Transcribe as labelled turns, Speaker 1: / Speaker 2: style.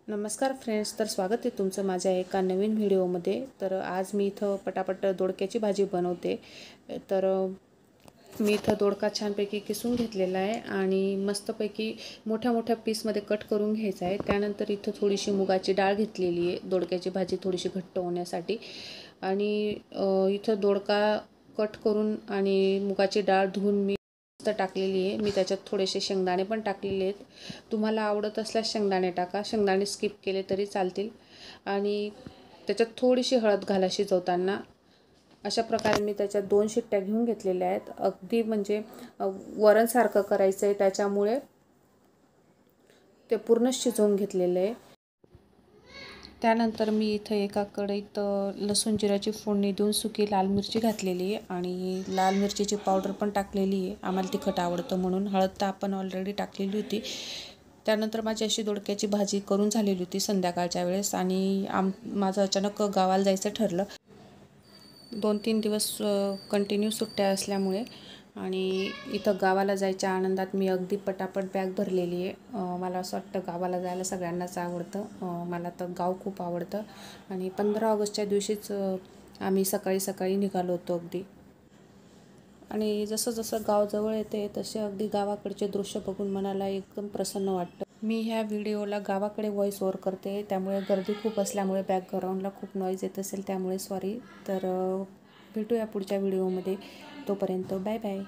Speaker 1: नमस्कार फ्रेंड्स, तर स्वागत आहे तुमचं माझ्या एका नवीन व्हिडिओमध्ये। तर आज मी इथं पटापट दोडक्याची भाजी बनवते। तर मी इथं दोडका छानपैकी किसून घेतलेला आहे आणि मस्तपैकी मोठ्या मोठ्या पीसमध्ये कट करून घ्यायचा आहे। त्यानंतर इथं थोडीशी मुगाची डाळ घेतलेली आहे दोडक्याची भाजी थोडीशी घट्ट होण्यासाठी। आणि इथं दोडका कट करून आणि मुगाची डाळ धुवून मी टाकलेली आहे। मी त्याच्यात थोडेसे शेंगदाणे पण टाकलेले आहेत। तुम्हाला आवडत असल्यास शेंगदाणे टाका, शेंगदाणे स्किप केले तरी चालतील। आणि त्याच्यात थोडीशी हळद घाला शिजवताना। अशा प्रकारे मी त्याच्यात 2 शिट्ट्या घेऊन घेतलेल्या आहेत। अगदी म्हणजे वरणसारखं करायचं आहे, त्याच्यामुळे ते पूर्ण शिजवून घेतलेलं आहे। त्यानंतर मी इथं एका कढईत लसूण जिऱ्याची फोडणी देऊन सुकी लाल मिरची घातलेली आहे आणि लाल मिरचीची पावडर पण टाकलेली आहे। आम्हाला तिखट आवडतं म्हणून। हळद तर आपण ऑलरेडी टाकलेली होती। त्यानंतर माझी अशी दोडक्याची भाजी करून झालेली होती संध्याकाळच्या वेळेस आणि माझं अचानक गावाला जायचं ठरलं। 2-3 दिवस कंटिन्यू सुट्ट्या असल्यामुळे आणि इथं गावाला जायच्या आनंदात मी अगदी पटापट बॅग भरलेली आहे। मला असं वाटतं गावाला जायला सगळ्यांनाच आवडतं। मला तर गाव खूप आवडतं आणि 15 ऑगस्टच्या दिवशीच आम्ही सकाळी सकाळी निघालो होतो अगदी। आणि जसं जसं गाव जवळ येते तसे अगदी गावाकडचे दृश्य बघून मनाला एकदम प्रसन्न वाटतं। मी ह्या व्हिडिओला गावाकडे व्हॉइस ओव्हर करते, त्यामुळे गर्दी खूप असल्यामुळे बॅकग्राऊंडला खूप नॉईज येत असेल, त्यामुळे सॉरी। तर भेटूया पुढच्या व्हिडिओमध्ये। तोपर्यंत बाय बाय।